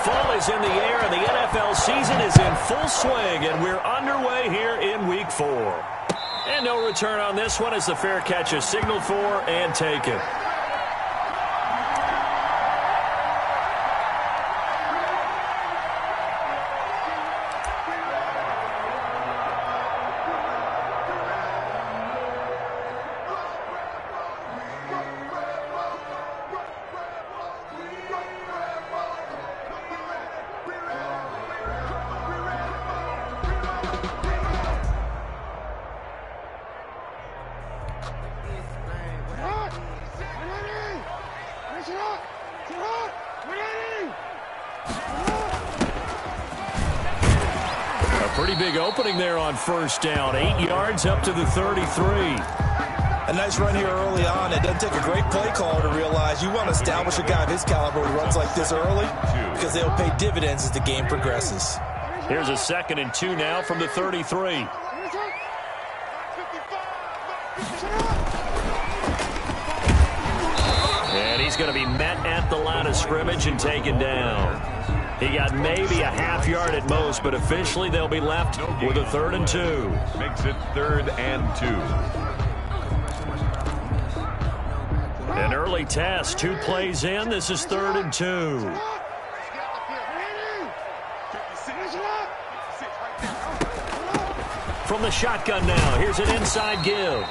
fall is in the air, and the NFL season is in full swing, and we're underway here in Week 4. And no return on this one as the fair catch is signaled for and taken. Pretty big opening there on first down. 8 yards up to the 33. A nice run here early on. It doesn't take a great play caller to realize you want to establish a guy of his caliber who runs like this early because they'll pay dividends as the game progresses. Here's a 2nd and 2 now from the 33. And he's going to be met at the line of scrimmage and taken down. He got maybe a half yard at most, but officially they'll be left with a 3rd and 2. Makes it 3rd and 2. An early test. 2 plays in. This is 3rd and 2. From the shotgun now. Here's an inside give.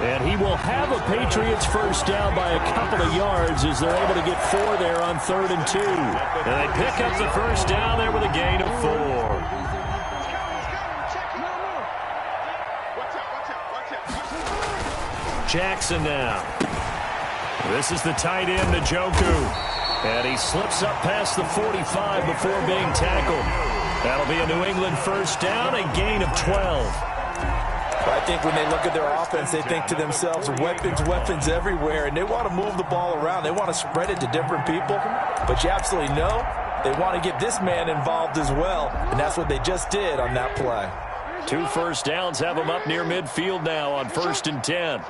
And he will have a Patriots first down by a couple of yards as they're able to get 4 there on 3rd and 2. And they pick up the first down there with a gain of 4. Jackson now. This is the tight end, Njoku. And he slips up past the 45 before being tackled. That'll be a New England first down, a gain of 12. I think when they look at their offense, they think to themselves, weapons everywhere, and they want to move the ball around. They want to spread it to different people, but you absolutely know they want to get this man involved as well, and that's what they just did on that play. 2 first downs have them up near midfield now on 1st and 10.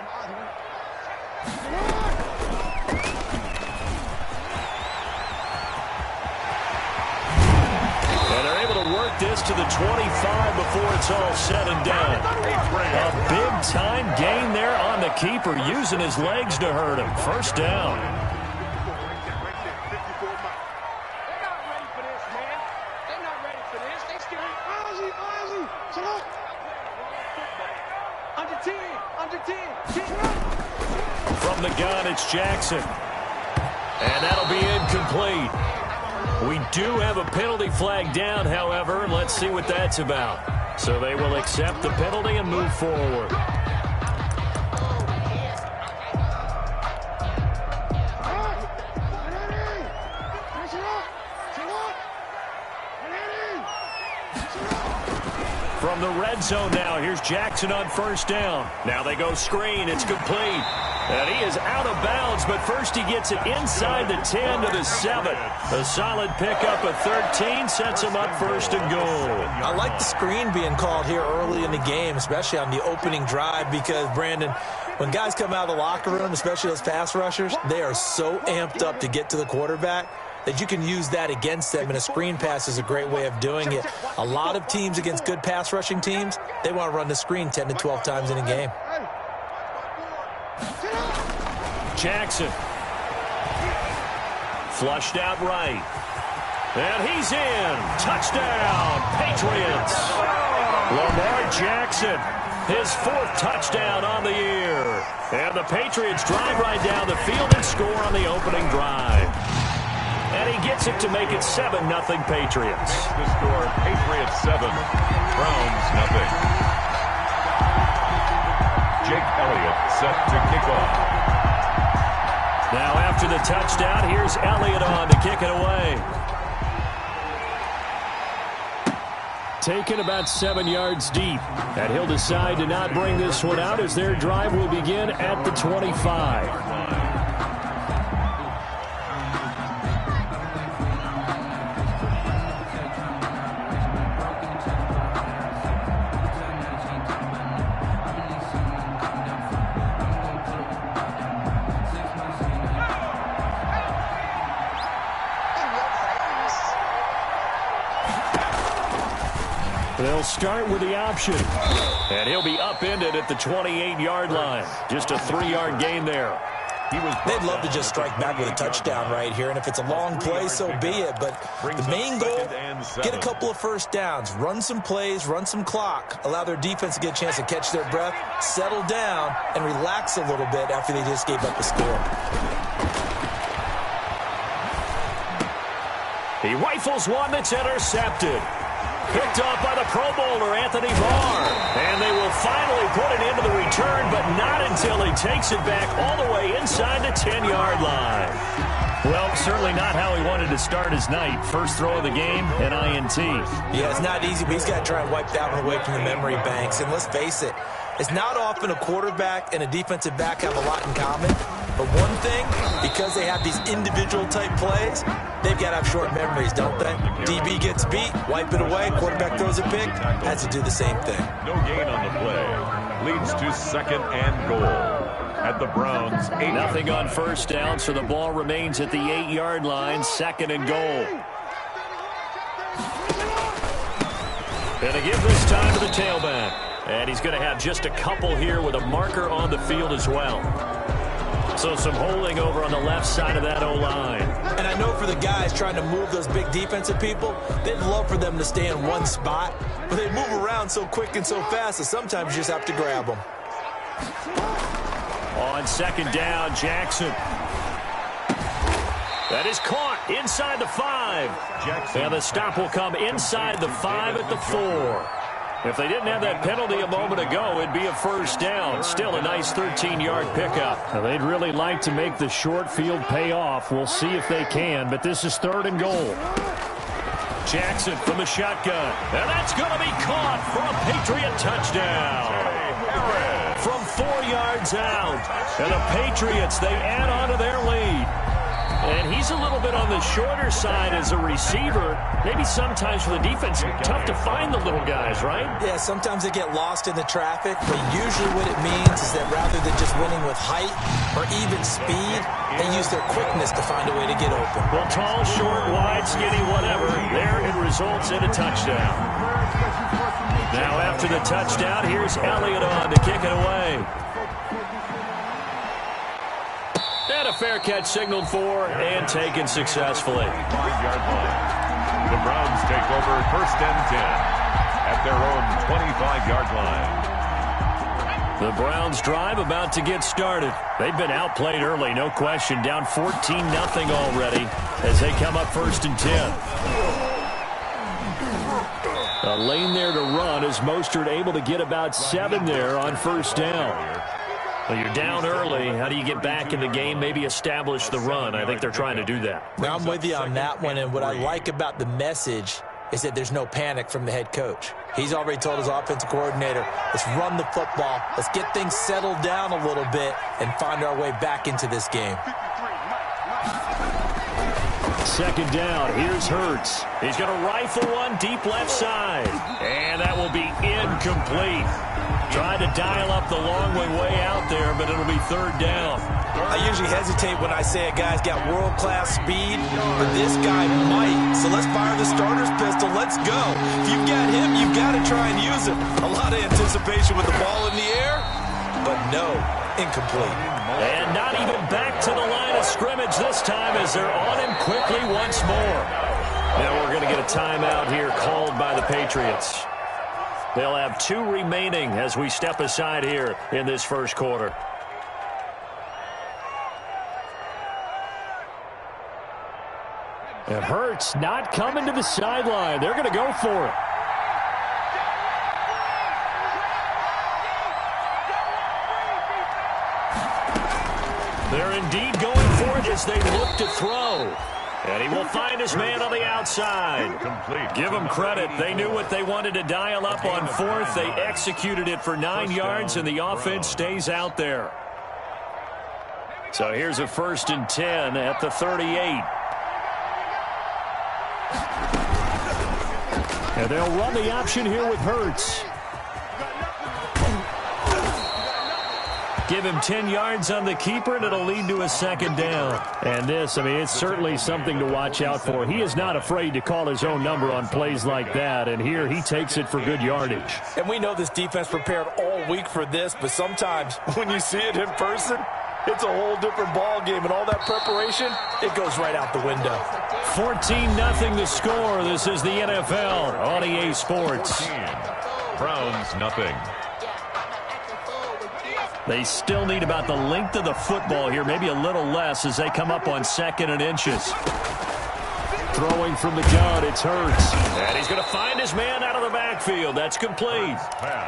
Work this to the 25 before it's all said and done. A big-time gain there on the keeper, using his legs to hurt him. First down. They're not ready for this, man. They're not ready for this. They scared. Ozzy, shut up. Under 10. From the gun, it's Jackson. And that'll be incomplete. We do have a penalty flag down, however. Let's see what that's about. So they will accept the penalty and move forward. From the red zone now, here's Jackson on first down. Now they go screen. It's complete. And he is out of bounds, but first he gets it inside the 10 to the 7. A solid pickup of 13 sets him up 1st and goal. I like the screen being called here early in the game, especially on the opening drive, because, Brandon, when guys come out of the locker room, especially those pass rushers, they are so amped up to get to the quarterback that you can use that against them, and a screen pass is a great way of doing it. A lot of teams against good pass rushing teams, they want to run the screen 10 to 12 times in a game. Jackson. Flushed out right. And he's in. Touchdown, Patriots. Lamar Jackson, his 4th touchdown on the year. And the Patriots drive right down the field and score on the opening drive. And he gets it to make it 7-0 Patriots. The score, Patriots 7, Browns 0. Jake Elliott set to kick off. Now after the touchdown, here's Elliott on to kick it away. Taken about 7 yards deep. And he'll decide to not bring this one out as their drive will begin at the 25. They'll start with the option. And he'll be upended at the 28-yard line. Just a 3-yard gain there. They'd love to just strike back with a touchdown right here, and if it's a long play, so be it. But the main goal, get a couple of first downs, run some plays, run some clock, allow their defense to get a chance to catch their breath, settle down, and relax a little bit after they just gave up a score. He rifles one that's intercepted. Picked off by the Pro Bowler, Anthony Barr. And they will finally put it into the return, but not until he takes it back all the way inside the 10-yard line. Well, certainly not how he wanted to start his night. First throw of the game, an INT. Yeah, it's not easy, but he's got to try and wipe that one away from the memory banks. And let's face it, it's not often a quarterback and a defensive back have a lot in common. But one thing, because they have these individual-type plays, they've got to have short memories, don't they? DB gets beat, wipe it away, quarterback throws a pick, has to do the same thing. No gain on the play. Leads to 2nd and goal at the Browns' 8. Nothing on first down, so the ball remains at the 8-yard line, 2nd and goal. And they give this time to the tailback. And he's going to have just a couple here with a marker on the field as well. So some holding over on the left side of that O-line. And I know for the guys trying to move those big defensive people, they'd love for them to stay in one spot, but they move around so quick and so fast that sometimes you just have to grab them. On 2nd down, Jackson. That is caught inside the 5. Jackson. And the stop will come inside the 5 at the 4. If they didn't have that penalty a moment ago, it'd be a first down. Still a nice 13-yard pickup. Now, they'd really like to make the short field pay off. We'll see if they can, but this is 3rd and goal. Jackson from the shotgun. And that's going to be caught for a Patriot touchdown. From 4 yards out. And the Patriots, they add on to their lead. And he's a little bit on the shorter side as a receiver. Maybe sometimes for the defense, tough to find the little guys, right? Yeah, sometimes they get lost in the traffic, but usually what it means is that rather than just winning with height or even speed, they use their quickness to find a way to get open. Well, tall, short, wide, skinny, whatever, there it results in a touchdown. Now after the touchdown, here's Elliott on to kick it away. And a fair catch signaled for and taken successfully. 5-yard line. The Browns take over 1st and 10 at their own 25-yard line. The Browns drive about to get started. They've been outplayed early, no question. Down 14-0 already as they come up 1st and 10. A lane there to run as Mostert able to get about 7 there on 1st down. Well, you're down early. How do you get back in the game, maybe establish the run? I think they're trying to do that. Now, I'm with you on that one, and what I like about the message is that there's no panic from the head coach. He's already told his offensive coordinator, let's run the football, let's get things settled down a little bit and find our way back into this game. 2nd down, here's Hurts. He's going to rifle one deep left side, and that will be incomplete. Tried to dial up the long way out there, but it'll be 3rd down. I usually hesitate when I say a guy's got world-class speed, but this guy might. So let's fire the starter's pistol. Let's go. If you've got him, you've got to try and use him. A lot of anticipation with the ball in the air, but no, incomplete. And not even back to the line of scrimmage this time as they're on him quickly once more. Now we're going to get a timeout here called by the Patriots. They'll have 2 remaining as we step aside here in this 1st quarter. And Hurts not coming to the sideline. They're going to go for it. They're indeed going for it as they look to throw. And he will find his man on the outside. Give them credit. They knew what they wanted to dial up on 4th. They executed it for 9 yards, and the offense stays out there. So here's a 1st and 10 at the 38. And they'll run the option here with Hurts. Give him 10 yards on the keeper, and it'll lead to a second down. And this, I mean, it's certainly something to watch out for. He is not afraid to call his own number on plays like that, and here he takes it for good yardage. And we know this defense prepared all week for this, but sometimes when you see it in person, it's a whole different ball game, and all that preparation, it goes right out the window. 14-0 the score. This is the NFL on EA Sports. Browns, nothing. They still need about the length of the football here, maybe a little less as they come up on 2nd and inches. Throwing from the gun, it's Hurts. And he's going to find his man out of the backfield. That's complete.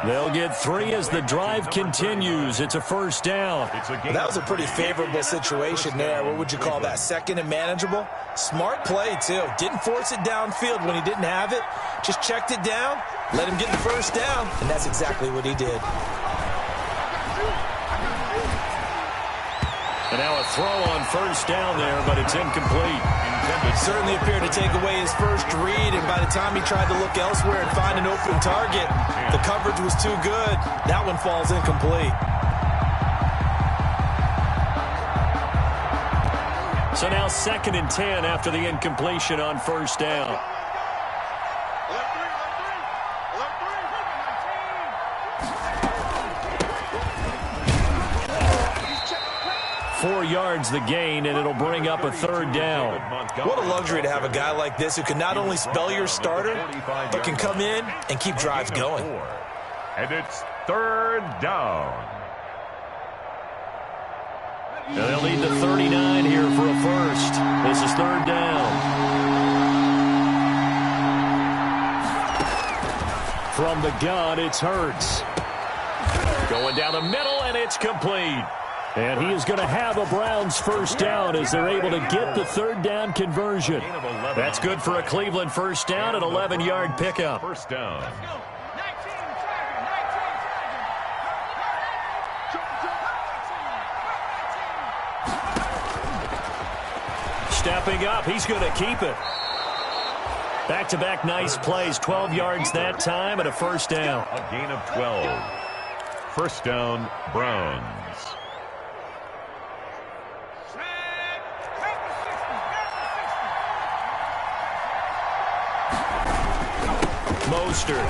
They'll get 3 as the drive continues. It's a first down. That was a pretty favorable situation there. What would you call that? 2nd and manageable? Smart play, too. Didn't force it downfield when he didn't have it. Just checked it down, let him get the first down, and that's exactly what he did. And now a throw on first down there, but it's incomplete. It certainly appeared to take away his first read, and by the time he tried to look elsewhere and find an open target, the coverage was too good. That one falls incomplete. So now 2nd and 10 after the incompletion on first down. Four yards the gain, and it'll bring up a 3rd down. What a luxury to have a guy like this who can not only spell your starter, but can come in and keep drives going. And it's 3rd down. And they'll need the 39 here for a first. This is 3rd down. From the gun, it's Hurts. Going down the middle, and it's complete. And he is going to have a Browns first down as they're able to get the 3rd down conversion. That's good for a Cleveland first down, an 11-yard pickup. First down. Stepping up, he's going to keep it. Back-to-back nice plays, 12 yards that time, and a first down. A gain of 12. First down, Browns. Mostert.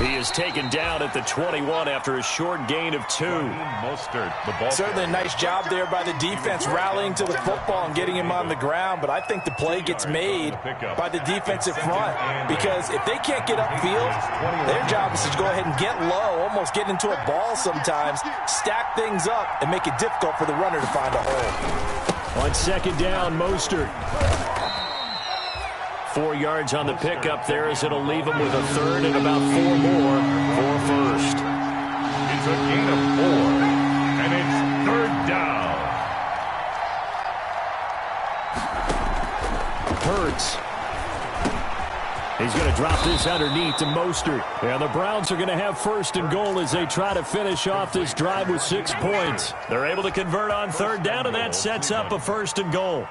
He is taken down at the 21 after a short gain of 2. Mostert, the ball. Certainly a nice job there by the defense rallying to the football and getting him on the ground, but I think the play gets made by the defensive front because if they can't get upfield, their job is to go ahead and get low, almost get into a ball sometimes, stack things up, and make it difficult for the runner to find a hole. On 2nd down, Mostert. 4 yards on the pickup there as it'll leave him with a 3rd and about 4 more for a first. It's a gain of 4, and it's 3rd down. Hurts. He's going to drop this underneath to Mostert. And the Browns are going to have 1st and goal as they try to finish off this drive with 6 points. They're able to convert on 3rd down, and that sets up a 1st and goal.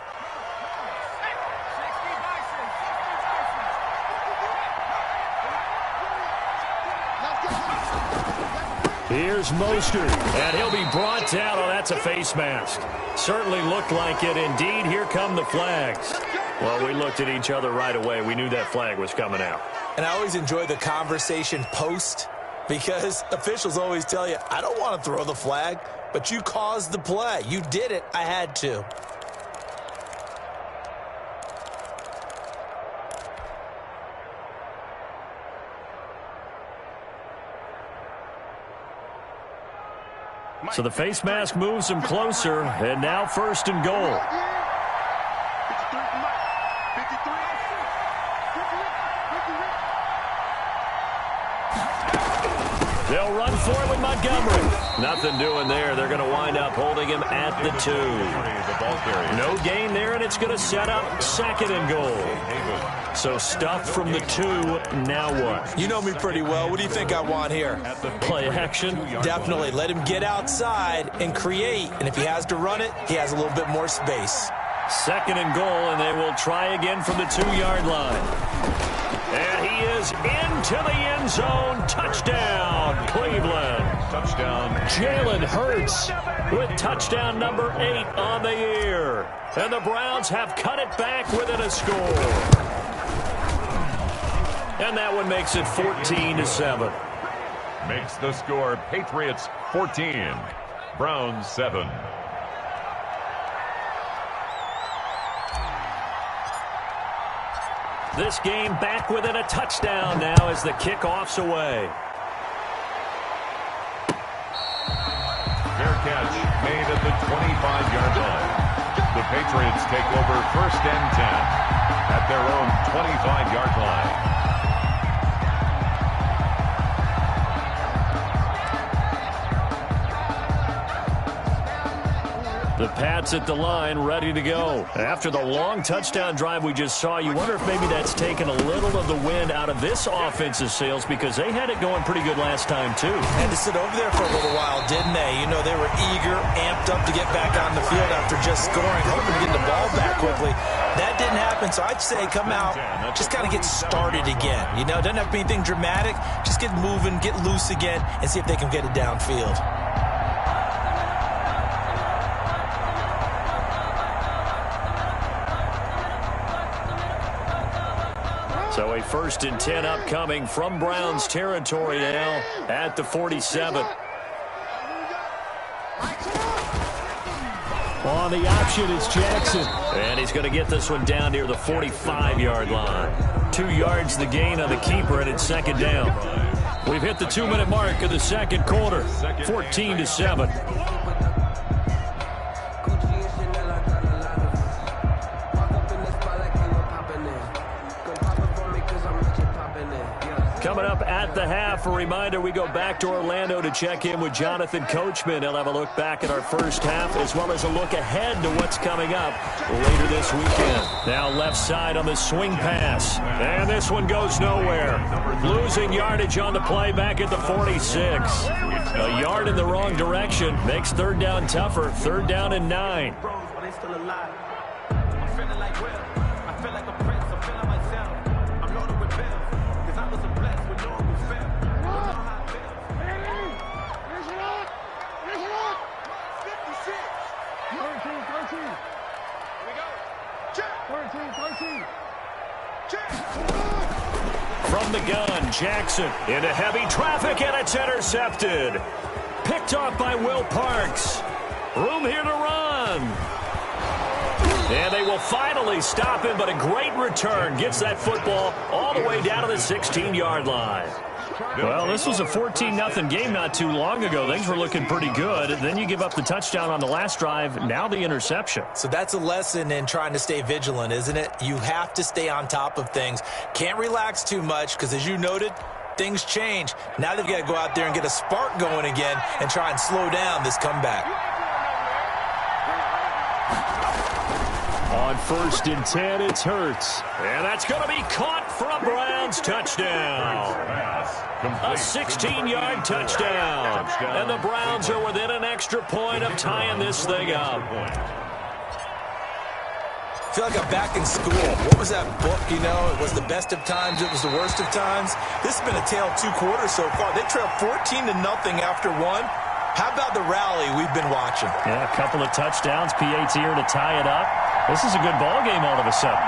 Here's Mostert, and he'll be brought down. Oh, that's a face mask. Certainly looked like it. Indeed, here come the flags. Well, we looked at each other right away. We knew that flag was coming out. And I always enjoy the conversation post because officials always tell you, I don't want to throw the flag, but you caused the play. You did it. I had to. So the face mask moves him closer, and now 1st and goal. They'll run for it with Montgomery. Nothing doing there. They're going to wind up holding him at the 2. No gain there, and it's going to set up 2nd and goal. So stuffed from the 2, now what? You know me pretty well. What do you think I want here? Play action? Definitely. Let him get outside and create. And if he has to run it, he has a little bit more space. 2nd and goal, and they will try again from the 2-yard line. And he is into the end zone. Touchdown, Cleveland. Touchdown. Jalen Hurts with touchdown number 8 on the year. And the Browns have cut it back within a score. And that one makes it 14-7. Makes the score Patriots 14, Browns 7. This game back within a touchdown now as the kickoff's away. Fair catch made at the 25-yard line. The Patriots take over 1st and 10 at their own 25-yard line. The Pats at the line, ready to go. After the long touchdown drive we just saw, you wonder if maybe that's taken a little of the wind out of this offensive sails, because they had it going pretty good last time, too. Had to sit over there for a little while, didn't they? You know, they were eager, amped up to get back on the field after just scoring, hoping to get the ball back quickly. That didn't happen, so I'd say come out, just kind of get started again. You know, doesn't have to be anything dramatic. Just get moving, get loose again, and see if they can get it downfield. So a 1st and 10 upcoming from Browns territory now at the 47. On the option is Jackson. And he's going to get this one down near the 45-yard line. 2 yards the gain on the keeper, and it's 2nd down. We've hit the 2-minute mark of the 2nd quarter, 14-7. Coming up at the half, a reminder, we go back to Orlando to check in with Jonathan Coachman. He'll have a look back at our first half as well as a look ahead to what's coming up later this weekend. Now left side on the swing pass. And this one goes nowhere. Losing yardage on the play back at the 46. A yard in the wrong direction makes 3rd down tougher. 3rd down and 9. From the gun, Jackson into heavy traffic, and it's intercepted. Picked off by Will Parks. Room here to run. And they will finally stop him, but a great return. Gets that football all the way down to the 16-yard line. Well, this was a 14-0 game not too long ago. Things were looking pretty good. Then you give up the touchdown on the last drive. Now the interception. So that's a lesson in trying to stay vigilant, isn't it? You have to stay on top of things. Can't relax too much because, as you noted, things change. Now they've got to go out there and get a spark going again and try and slow down this comeback. On 1st and 10, it's Hurts. And that's going to be caught for a Browns touchdown. A 16-yard touchdown. And the Browns are within an extra point of tying this thing up. I feel like I'm back in school. What was that book, you know? It was the best of times. It was the worst of times. This has been a tale of 2 quarters so far. They trailed 14-0 after 1. How about the rally we've been watching? Yeah, a couple of touchdowns. PAT here to tie it up. This is a good ball game all of a sudden.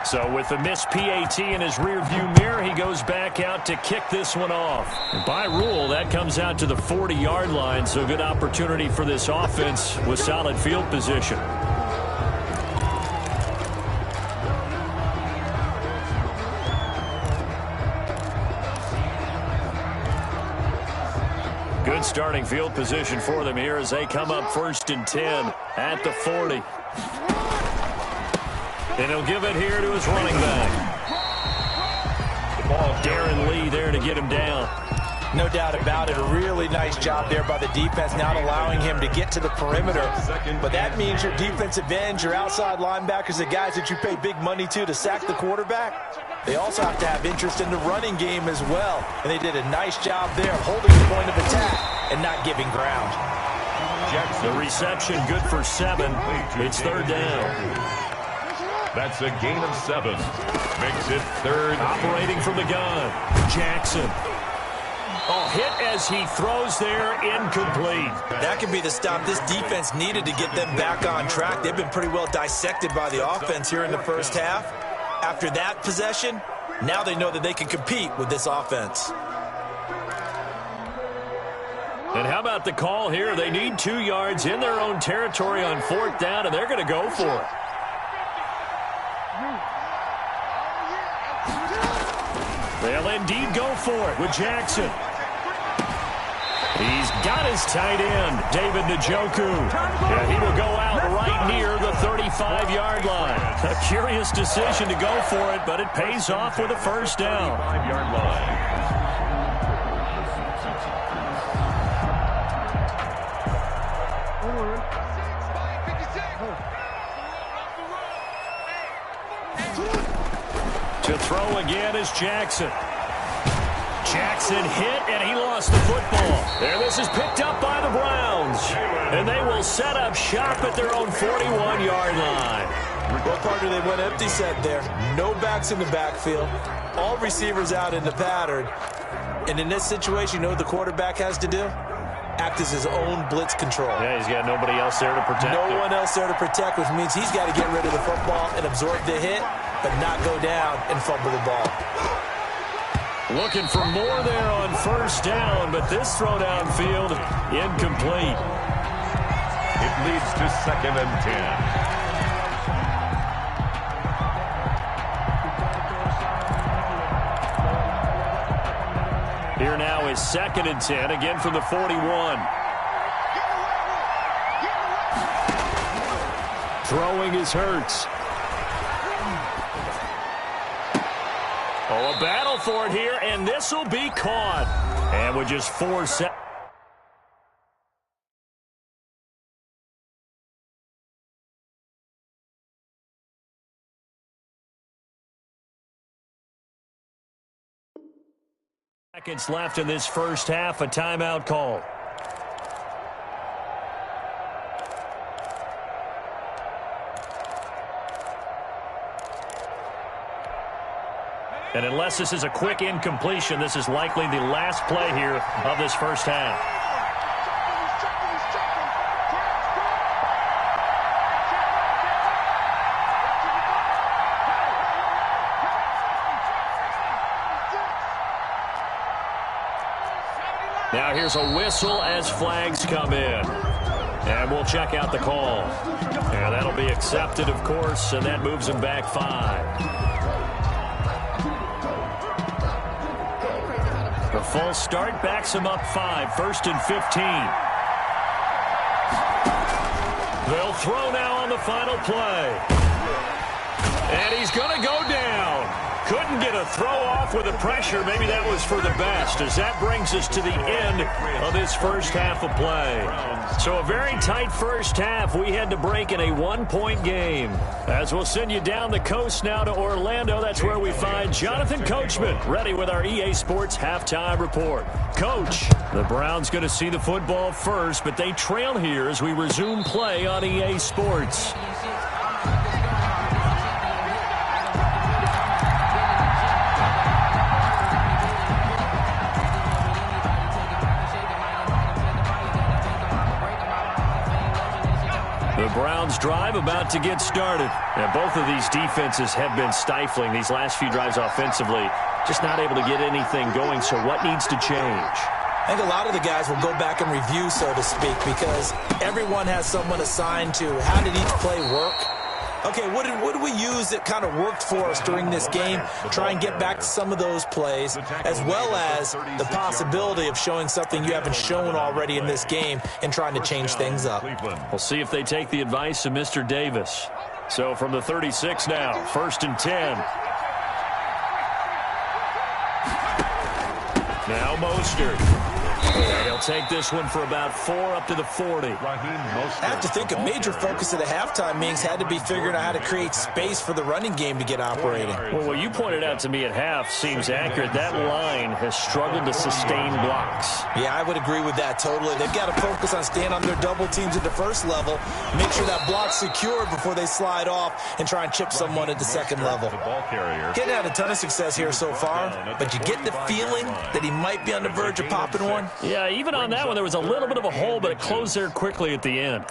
So with the missed PAT in his rearview mirror, he goes back out to kick this one off. And by rule, that comes out to the 40-yard line, so good opportunity for this offense with solid field position. Good starting field position for them here as they come up 1st and 10 at the 40. And he'll give it here to his running back. Darren Lee there to get him down. No doubt about it. A really nice job there by the defense, not allowing him to get to the perimeter. But that means your defensive ends, your outside linebackers, the guys that you pay big money to sack the quarterback, they also have to have interest in the running game as well. And they did a nice job there of holding the point of attack and not giving ground. The reception good for 7. It's 3rd down. That's a gain of 7. Makes it 3rd. Operating from the gun, Jackson. Oh, hit as he throws there, incomplete. That could be the stop this defense needed to get them back on track. They've been pretty well dissected by the offense here in the first half. After that possession, now they know that they can compete with this offense. And how about the call here? They need 2 yards in their own territory on 4th down, and they're going to go for it. They'll indeed go for it with Jackson. He's got his tight end, David Njoku. And he will go out right near the 35-yard line. A curious decision to go for it, but it pays off with a 1st down. 5-yard line. To throw again is Jackson. Jackson hit, and he lost the football. And this is picked up by the Browns. And they will set up shop at their own 41-yard line. Well, partner, they went empty set there. No backs in the backfield. All receivers out in the pattern. And in this situation, you know what the quarterback has to do? Act as his own blitz control. Yeah, he's got nobody else there to protect No him. one else there to protect, which means he's got to get rid of the football and absorb the hit, but not go down and fumble the ball. Looking for more there on 1st down, but this throw downfield, incomplete. It leads to 2nd and 10. Here now is 2nd and 10, again from the 41. Throwing is Hurts. Oh, a battle for it here, and this will be caught. And with just 4 seconds. Seconds left in this first half, a timeout call. And unless this is a quick incompletion, this is likely the last play here of this first half. Now here's a whistle as flags come in. And we'll check out the call. And that'll be accepted, of course, and that moves them back 5. The false start backs him up 5, 1st and 15. They'll throw now on the final play. And he's going to go down. Couldn't get a throw off with the pressure. Maybe that was for the best, as that brings us to the end of this first half of play. So a very tight first half. We had to break in a 1-point game. As we'll send you down the coast now to Orlando, that's where we find Jonathan Coachman, ready with our EA Sports halftime report. Coach, the Browns going to see the football first, but they trail here as we resume play on EA Sports. The Browns drive about to get started. And both of these defenses have been stifling these last few drives offensively. Just not able to get anything going, so what needs to change? I think a lot of the guys will go back and review, so to speak, because everyone has someone assigned to how did each play work. Okay, what did we use that kind of worked for us during this game? Try and get back to some of those plays, as well as the possibility of showing something you haven't shown already in this game and trying to change things up. We'll see if they take the advice of Mr. Davis. So from the 36 now, 1st and 10. Now Mostert. And he'll take this one for about 4 up to the 40. I have to think a major focus of the halftime meetings had to be figuring out how to create space for the running game to get operating. Well, what you pointed out to me at half seems accurate. That line has struggled to sustain blocks. Yeah, I would agree with that totally. They've got to focus on staying on their double teams at the first level, make sure that block's secured before they slide off and try and chip someone at the second level. Getting had a ton of success here so far, but you get the feeling that he might be on the verge of popping one. Yeah, even on that one, there was a little bit of a hole, but it closed there quickly at the end.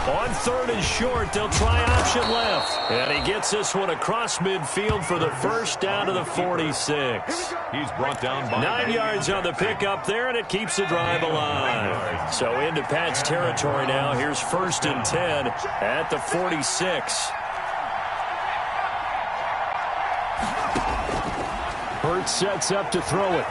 On 3rd and short, they'll try option left. And he gets this one across midfield for the first down to the 46. He's brought down by 9 yards on the pickup there, and it keeps the drive alive. So into Pat's territory now. Here's 1st and 10 at the 46. Hurts sets up to throw it.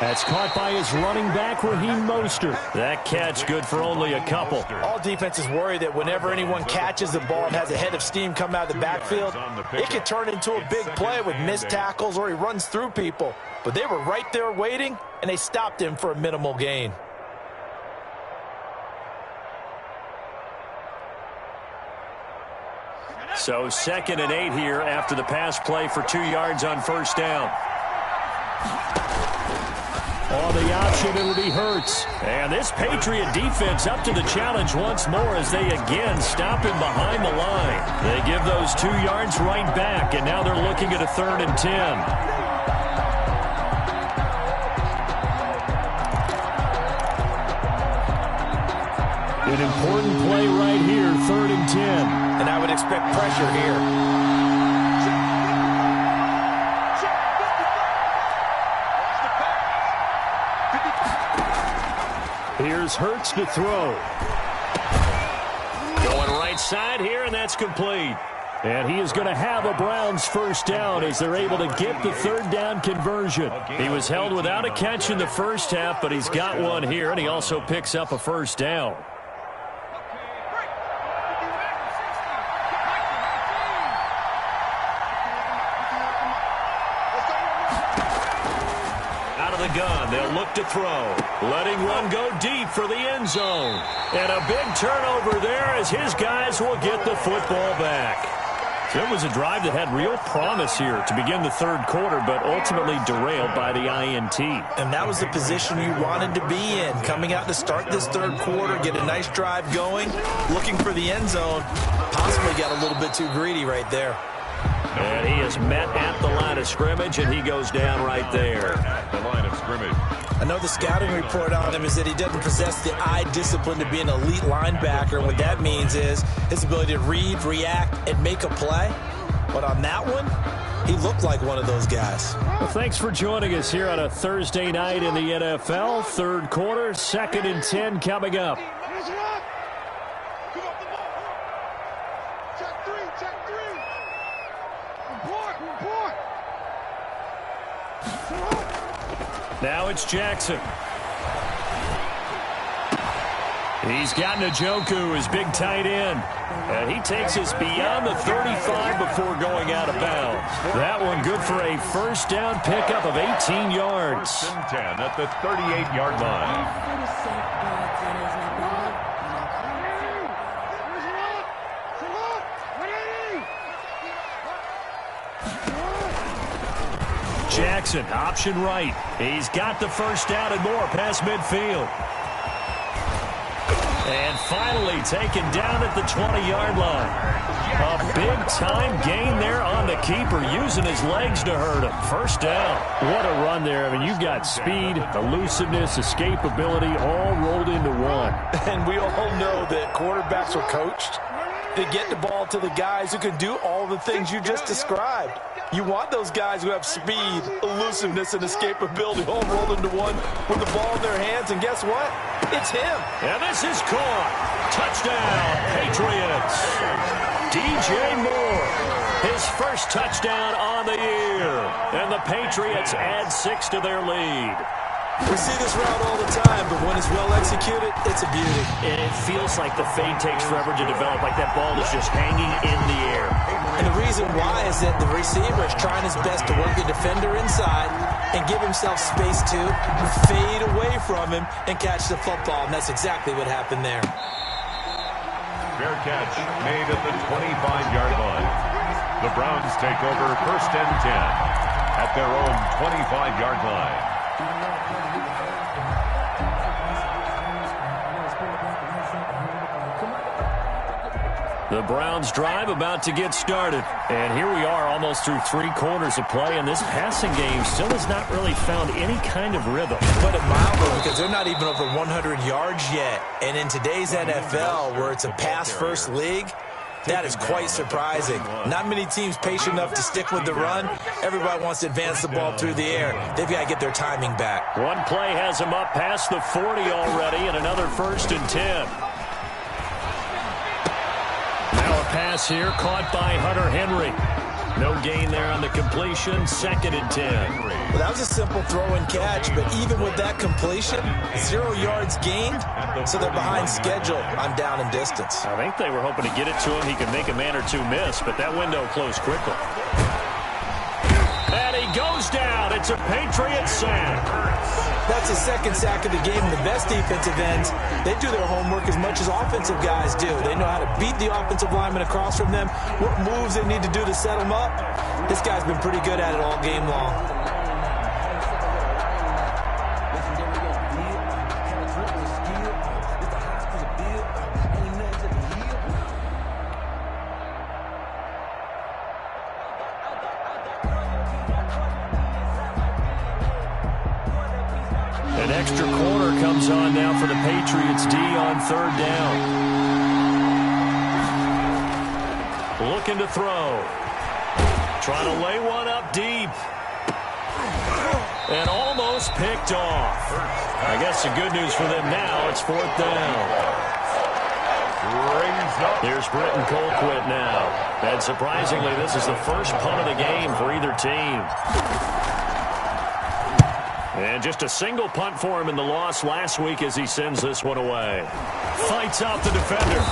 That's caught by his running back, Raheem Mostert. That catch good for only a couple. All defenses worry that whenever anyone catches the ball and has a head of steam come out of the backfield, it could turn into a big play with missed tackles or he runs through people. But they were right there waiting, and they stopped him for a minimal gain. So 2nd and 8 here after the pass play for 2 yards on 1st down. On the option, it'll be Hurts. And this Patriot defense up to the challenge once more as they again stop him behind the line. They give those 2 yards right back, and now they're looking at a 3rd and 10. An important play right here, 3rd and 10. And I would expect pressure here. Here's Hurts to throw. Going right side here, and that's complete. And he is going to have a Browns first down as they're able to get the 3rd down conversion. He was held without a catch in the first half, but he's got one here, and he also picks up a first down. Gun. They'll look to throw. Letting one go deep for the end zone. And a big turnover there as his guys will get the football back. So it was a drive that had real promise here to begin the 3rd quarter, but ultimately derailed by the INT. And that was the position you wanted to be in. Coming out to start this 3rd quarter, get a nice drive going, looking for the end zone. Possibly got a little bit too greedy right there. And he is met at the line of scrimmage, and he goes down right there. At the line of scrimmage. I know the scouting report on him is that he doesn't possess the eye discipline to be an elite linebacker. And what that means is his ability to read, react, and make a play. But on that one, he looked like one of those guys. Well, thanks for joining us here on a Thursday night in the NFL. 3rd quarter, 2nd and 10 coming up. Now it's Jackson. He's got Njoku, his big tight end. And he takes us beyond the 35 before going out of bounds. That one good for a first down pickup of 18 yards. 1st and 10 at the 38-yard line. Jackson, option right. He's got the first down and more past midfield. And finally taken down at the 20-yard line. A big-time gain there on the keeper, using his legs to hurt him. First down. What a run there. I mean, you've got speed, elusiveness, escapability all rolled into one. And we all know that quarterbacks are coached to get the ball to the guys who can do all the things you just described. You want those guys who have speed, elusiveness, and escapability all rolled into one with the ball in their hands, and guess what? It's him. And this is caught. Touchdown, Patriots. DJ Moore, his first touchdown on the year. And the Patriots add 6 to their lead. We see this route all the time, but when it's well executed, it's a beauty. It feels like the fade takes forever to develop, like that ball is just hanging in the air. And the reason why is that the receiver is trying his best to work the defender inside and give himself space to fade away from him and catch the football, and that's exactly what happened there. Fair catch made at the 25-yard line. The Browns take over 1st and 10 at their own 25-yard line. The Browns drive about to get started. And here we are almost through 3 quarters of play, and this passing game still has not really found any kind of rhythm. Put it mildly, because they're not even over 100 yards yet. And in today's NFL, where it's a pass-first league, that is quite surprising. Not many teams patient enough to stick with the run. Everybody wants to advance the ball through the air. They've got to get their timing back. One play has them up past the 40 already, and another 1st and 10. Now a pass here caught by Hunter Henry. No gain there on the completion. 2nd and 10. Well, that was a simple throw and catch, but even with that completion, 0 yards gained, so they're behind schedule on down and distance. I think they were hoping to get it to him. He could make a man or two miss, but that window closed quickly. And he goes down. It's a Patriot sack. That's the 2nd sack of the game. The best defensive ends, they do their homework as much as offensive guys do. They know how to beat the offensive lineman across from them, what moves they need to do to set them up. This guy's been pretty good at it all game long. An extra corner comes on now for the Patriots D on 3rd down. Looking to throw. Trying to lay one up deep. And almost picked off. I guess the good news for them now, it's 4th down. Here's Britton Colquitt now. And surprisingly, this is the first punt of the game for either team. And just a single punt for him in the loss last week as he sends this one away. Fights out the defender.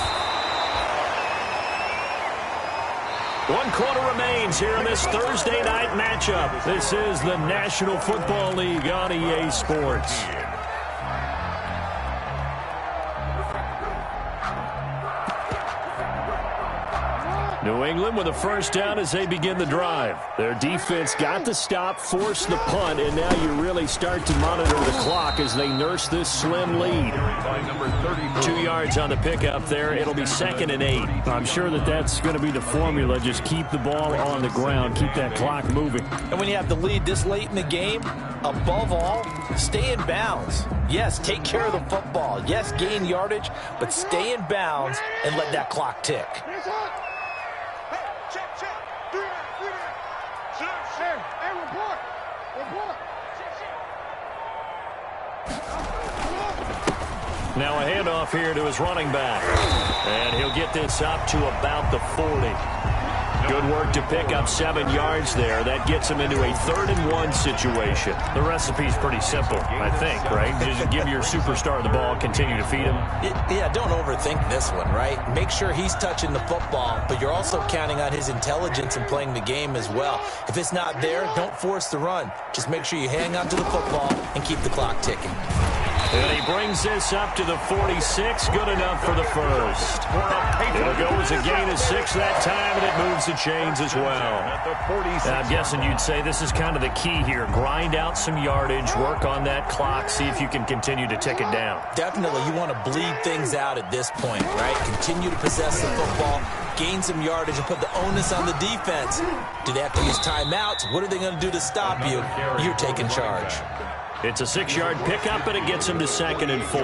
1 quarter remains here in this Thursday night matchup. This is the National Football League on EA Sports. New England with a 1st down as they begin the drive. Their defense got the stop, forced the punt, and now you really start to monitor the clock as they nurse this slim lead. 2 yards on the pickup there. It'll be 2nd and 8. I'm sure that's going to be the formula. Just keep the ball on the ground. Keep that clock moving. And when you have the lead this late in the game, above all, stay in bounds. Yes, take care of the football. Yes, gain yardage, but stay in bounds and let that clock tick. Now a handoff here to his running back. And he'll get this up to about the 40. Good work to pick up 7 yards there. That gets him into a 3rd and 1 situation. The recipe's pretty simple, I think, right? Just give your superstar the ball, continue to feed him. Yeah, don't overthink this one, right? Make sure he's touching the football, but you're also counting on his intelligence in playing the game as well. If it's not there, don't force the run. Just make sure you hang on to the football and keep the clock ticking. And he brings this up to the 46. Good enough for the 1st. It'll go as a gain of 6 that time, and it moves the chains as well. I'm guessing you'd say this is kind of the key here. Grind out some yardage, work on that clock, see if you can continue to tick it down. Definitely, you want to bleed things out at this point, right? Continue to possess the football, gain some yardage, and put the onus on the defense. Do they have to use timeouts? What are they going to do to stop you? You're taking charge. It's a 6-yard pickup, and it gets him to 2nd and 4.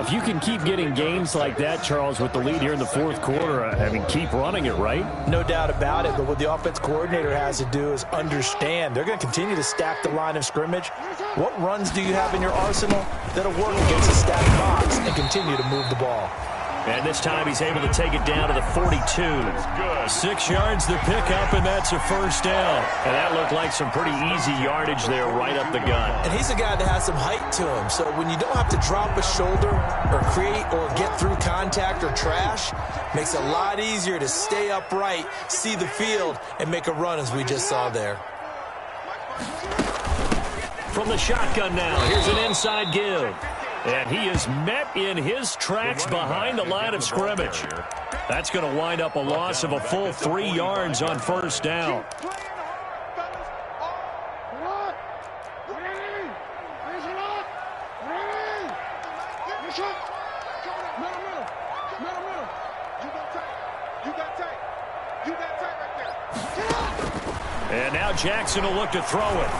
If you can keep getting gains like that, Charles, with the lead here in the 4th quarter, I mean, keep running it, right? No doubt about it, but what the offense coordinator has to do is understand. They're going to continue to stack the line of scrimmage. What runs do you have in your arsenal that'll work against a stacked box and continue to move the ball? And this time he's able to take it down to the 42. 6 yards to pick up, and that's a first down. And that looked like some pretty easy yardage there right up the gut. And he's a guy that has some height to him. So when you don't have to drop a shoulder or create or get through contact or trash, makes it a lot easier to stay upright, see the field, and make a run as we just saw there. From the shotgun now, here's an inside give. And he is met in his tracks behind the line of scrimmage. That's going to wind up a loss of a full 3 yards on first down. And now Jackson will look to throw it.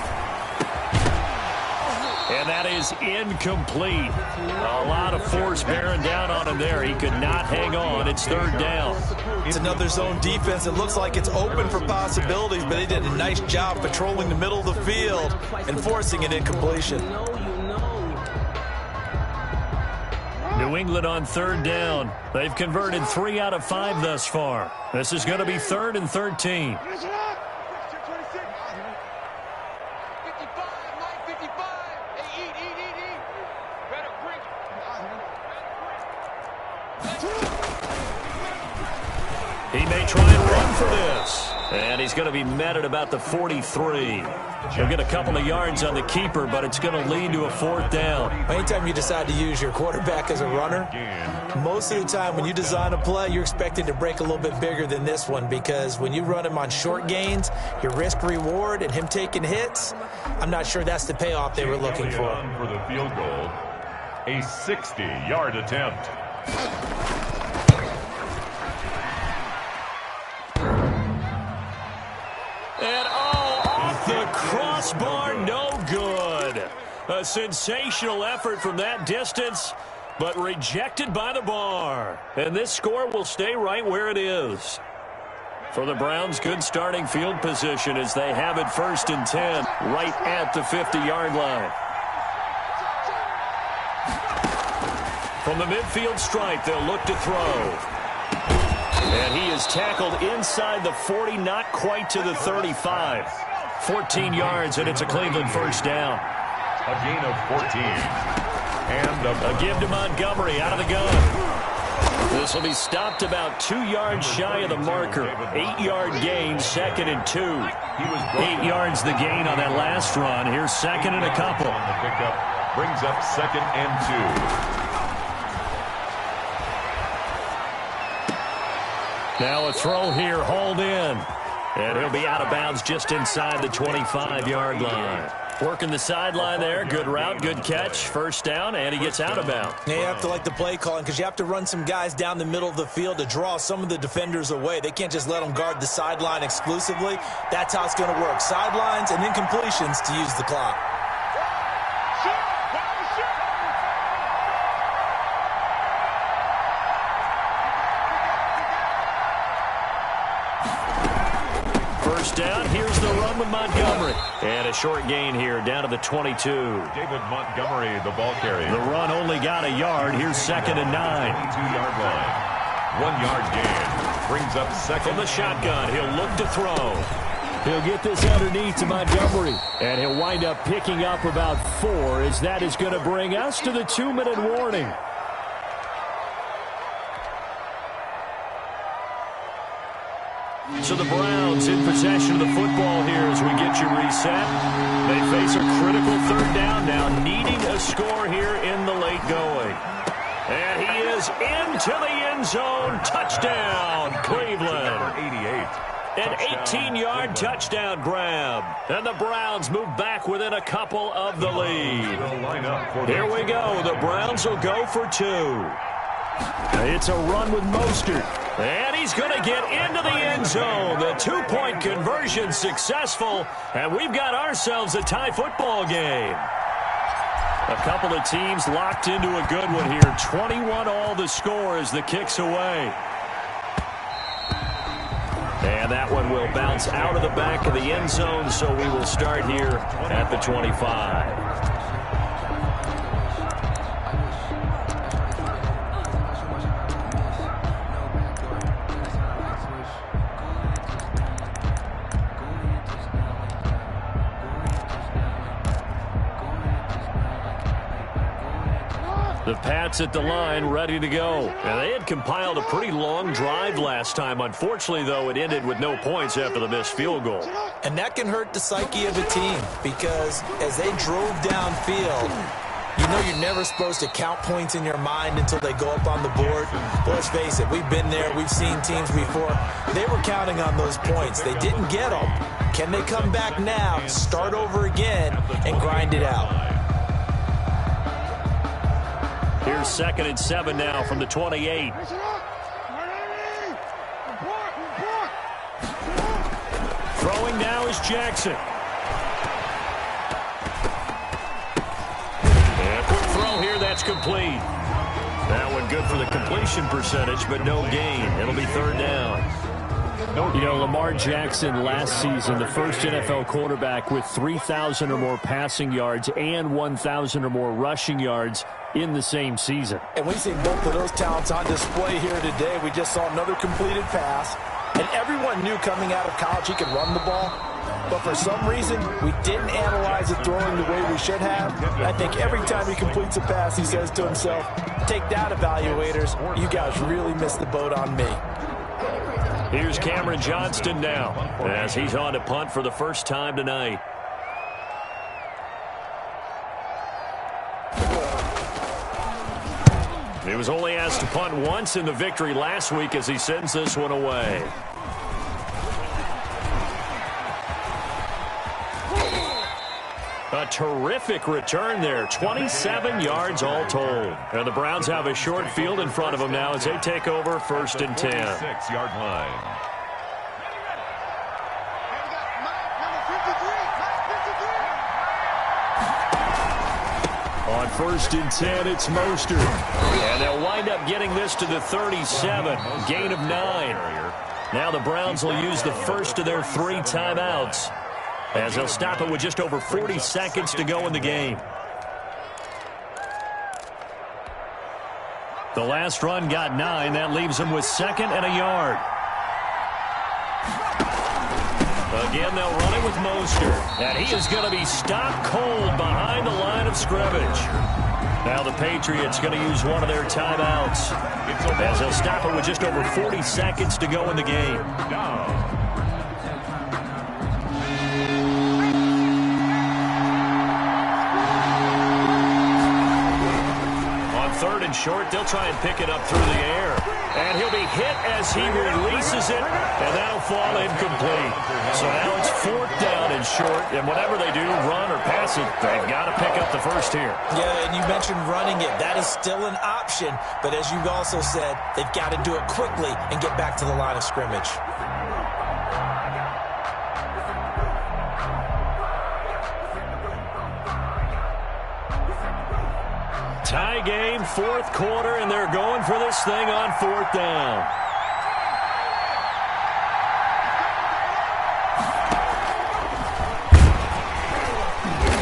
And that is incomplete. A lot of force bearing down on him there. He could not hang on. It's third down. It's another zone defense. It looks like it's open for possibilities, but they did a nice job patrolling the middle of the field and forcing an incompletion. New England on third down. They've converted 3 out of 5 thus far. This is going to be 3rd and 13. He may try and run for this. And he's going to be met at about the 43. He'll get a couple of yards on the keeper, but it's going to lead to a 4th down. Anytime you decide to use your quarterback as a runner, most of the time when you design a play, you're expecting to break a little bit bigger than this one, because when you run him on short gains, your risk-reward and him taking hits, I'm not sure that's the payoff they were looking for. For the field goal, a 60-yard attempt. And off the crossbar, no good. A sensational effort from that distance, but rejected by the bar. And this score will stay right where it is. For the Browns, good starting field position as they have it 1st and 10, right at the 50-yard line. From the midfield stripe, they'll look to throw. And he is tackled inside the 40, not quite to the 35. 14 yards, and it's a Cleveland first down. A gain of 14. And a give to Montgomery out of the gun. This will be stopped about 2 yards shy of the marker. 8-yard gain, 2nd and 2. 8 yards the gain on that last run. Here's 2nd and a couple. On the pickup brings up 2nd and 2. Now a throw here, hauled in. And he'll be out of bounds just inside the 25-yard line. Working the sideline there. Good route, good catch. First down, and he gets out of bounds. You have to like the play calling, because you have to run some guys down the middle of the field to draw some of the defenders away. They can't just let them guard the sideline exclusively. That's how it's going to work. Sidelines and incompletions to use the clock. Down. Here's the run with Montgomery. And a short gain here down to the 22. David Montgomery, the ball carrier. The run only got a yard. Here's 2nd and 9. 22-yard line. 1-yard gain. Brings up 2nd. From the shotgun, he'll look to throw. He'll get this underneath to Montgomery. And he'll wind up picking up about 4, as that is going to bring us to the 2-minute warning. So the Browns in possession of the football here as we get you reset. They face a critical 3rd down now, needing a score here in the late going. And he is into the end zone. Touchdown, Cleveland. 88. An 18-yard touchdown grab. And the Browns move back within a couple of the lead. Here we go. The Browns will go for 2. It's a run with Mostert. And he's going to get into the end zone. The 2-point conversion successful. And we've got ourselves a tie football game. A couple of teams locked into a good one here. 21 all the score as the kick's away. And that one will bounce out of the back of the end zone, so we will start here at the 25. The Pats at the line, ready to go. And they had compiled a pretty long drive last time. Unfortunately, though, it ended with no points after the missed field goal. And that can hurt the psyche of a team because as they drove downfield, you know you're never supposed to count points in your mind until they go up on the board. But let's face it, we've been there. We've seen teams before. They were counting on those points. They didn't get them. Can they come back now, start over again, and grind it out? Here's 2nd and 7 now from the 28. Throwing now is Jackson. And quick throw here, that's complete. That one good for the completion percentage, but no gain. It'll be 3rd down. You know, Lamar Jackson last season, the first NFL quarterback with 3,000 or more passing yards and 1,000 or more rushing yards in the same season. And we've seen both of those talents on display here today. We just saw another completed pass. And everyone knew coming out of college he could run the ball. But for some reason, we didn't analyze the throwing the way we should have. I think every time he completes a pass, he says to himself, take that, evaluators. You guys really missed the boat on me. Here's Cameron Johnston now as he's on to punt for the first time tonight. He was only asked to punt once in the victory last week as he sends this one away. A terrific return there. 27 yards all told. And the Browns have a short field in front of them now as they take over 1st and 10. 6-yard line. On 1st and 10, it's Mostert. And they'll wind up getting this to the 37. Gain of 9. Now the Browns will use the first of their 3 timeouts, as they'll stop it with just over 40 seconds to go in the game. The last run got 9. That leaves them with 2nd and a yard. Again, they'll run it with Mostert. And he is going to be stopped cold behind the line of scrimmage. Now the Patriots going to use one of their timeouts, as they'll stop it with just over 40 seconds to go in the game. On 3rd and short, they'll try and pick it up through the air. And he'll be hit as he releases it, and that'll fall incomplete. So now it's 4th down and short, and whatever they do, run or pass it, they've got to pick up the first here. Yeah, and you mentioned running it. That is still an option, but as you also said, they've got to do it quickly and get back to the line of scrimmage. Tie game, 4th quarter, and they're going for this thing on 4th down.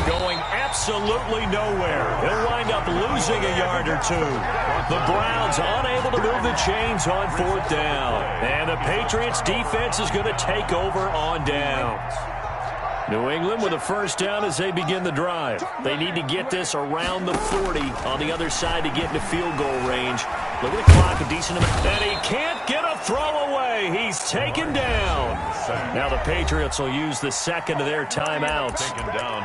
Going absolutely nowhere. He'll wind up losing a yard or 2. The Browns unable to move the chains on 4th down. And the Patriots defense is going to take over on downs. New England with a 1st down as they begin the drive. They need to get this around the 40 on the other side to get into field goal range. Look at the clock, a decent amount. And he can't get a throw away. He's taken down. Now the Patriots will use the 2nd of their timeouts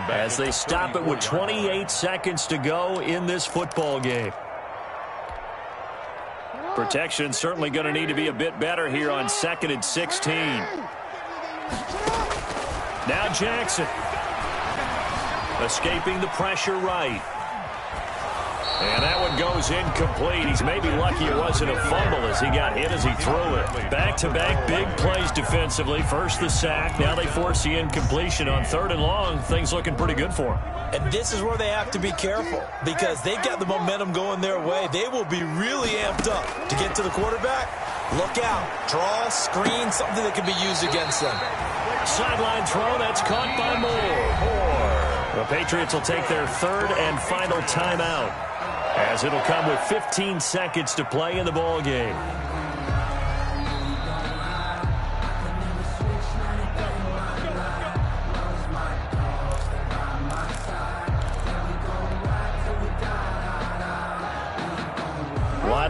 as they stop it with 28 seconds to go in this football game. Protection certainly going to need to be a bit better here on 2nd and 16. Now Jackson, escaping the pressure right. And that one goes incomplete. He's maybe lucky it wasn't a fumble as he got hit as he threw it. Back-to-back big plays defensively. First the sack, now they force the incompletion on 3rd and long. Things looking pretty good for him. And this is where they have to be careful because they've got the momentum going their way. They will be really amped up to get to the quarterback. Look out. Draw, screen, something that can be used against them. Sideline throw, that's caught by Moore. The Patriots will take their 3rd and final timeout, as it'll come with 15 seconds to play in the ball game.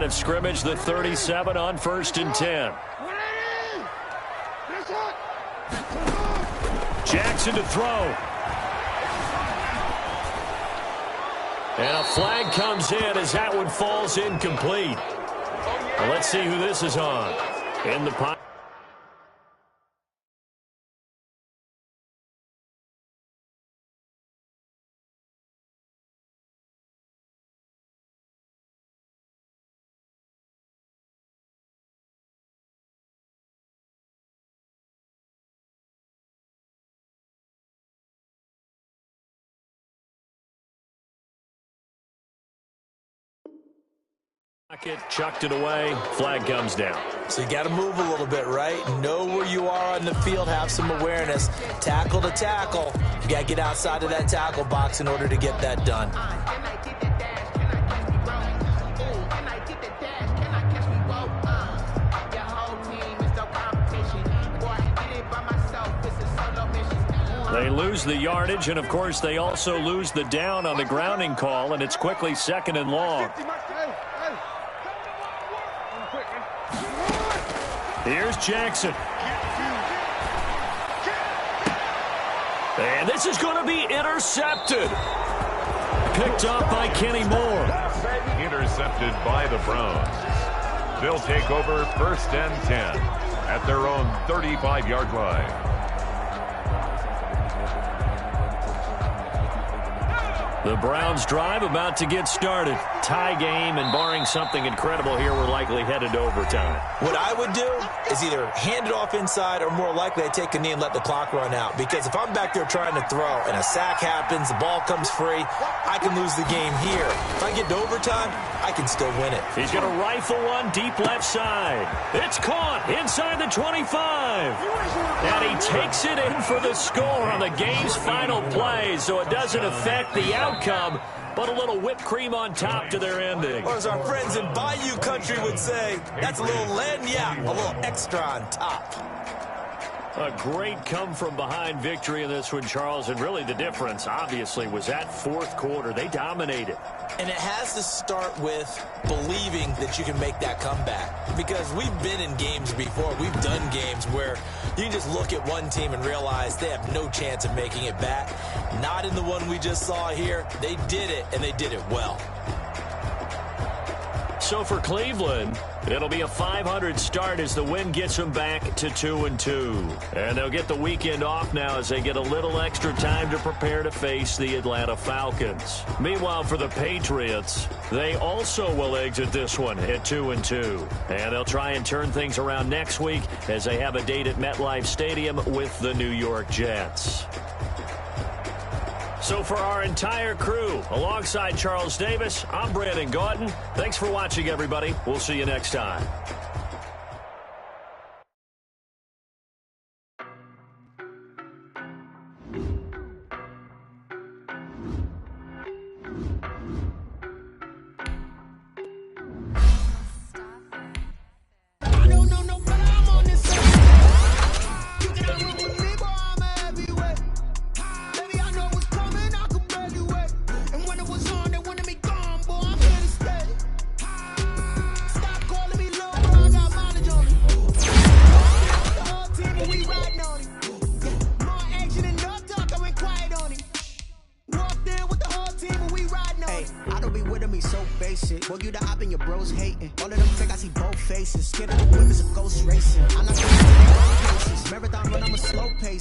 of scrimmage, the 37 on 1st and 10. Jackson to throw. And a flag comes in as that one falls incomplete. Well, let's see who this is on. In the pocket. Chucked it away. Flag comes down. So you got to move a little bit, right? Know where you are on the field. Have some awareness. Tackle to tackle. You got to get outside of that tackle box in order to get that done. They lose the yardage, and, of course, they also lose the down on the grounding call, and it's quickly 2nd and long. Here's Jackson. And this is going to be intercepted. Picked up by Kenny Moore. Intercepted by the Browns. They'll take over 1st and 10 at their own 35-yard line. The Browns drive about to get started. Tie game, and barring something incredible here, we're likely headed to overtime. What I would do is either hand it off inside or more likely I take a knee and let the clock run out. Because if I'm back there trying to throw and a sack happens, the ball comes free, I can lose the game here. If I get to overtime, I can still win it. He's going to rifle one deep left side. It's caught inside the 25. And he takes it in for the score on the game's final play, so it doesn't affect the outcome, but a little whipped cream on top to their ending. Or as our friends in Bayou Country would say, that's a little lagniappe, a little extra on top. A great come-from-behind victory in this one, Charles, and really the difference, obviously, was that 4th quarter. They dominated. And it has to start with believing that you can make that comeback. Because we've been in games before. We've done games where you can just look at one team and realize they have no chance of making it back. Not in the one we just saw here. They did it, and they did it well. So for Cleveland, it'll be a .500 start as the win gets them back to 2-2. And they'll get the weekend off now as they get a little extra time to prepare to face the Atlanta Falcons. Meanwhile, for the Patriots, they also will exit this one at 2-2. And they'll try and turn things around next week as they have a date at MetLife Stadium with the New York Jets. So for our entire crew, alongside Charles Davis, I'm Brandon Gauton. Thanks for watching, everybody. We'll see you next time.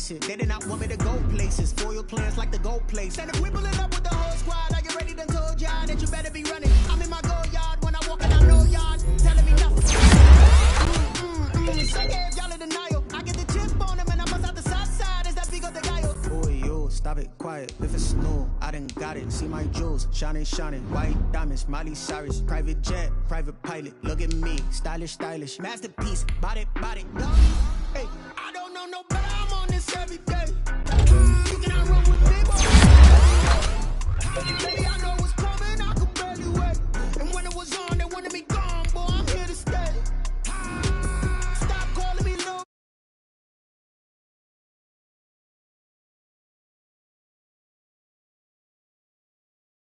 They did not want me to go places. Foil plans like the gold place. And if we pulling up with the whole squad, I get ready to told y'all that you better be running. I'm in my go yard when I walk in, I know y'all telling me nothing. So yeah, if y'all in denial, I get the chip on them and I bust out the south side. Is that Vigo de Gallo? Oh, yo, stop it, quiet. If it's snow, I done got it. See my jewels, shining, shining. White diamonds, Miley Cyrus. Private jet, private pilot. Look at me, stylish, stylish. Masterpiece, body, body. Hey, I don't know no better. I'm on this every day.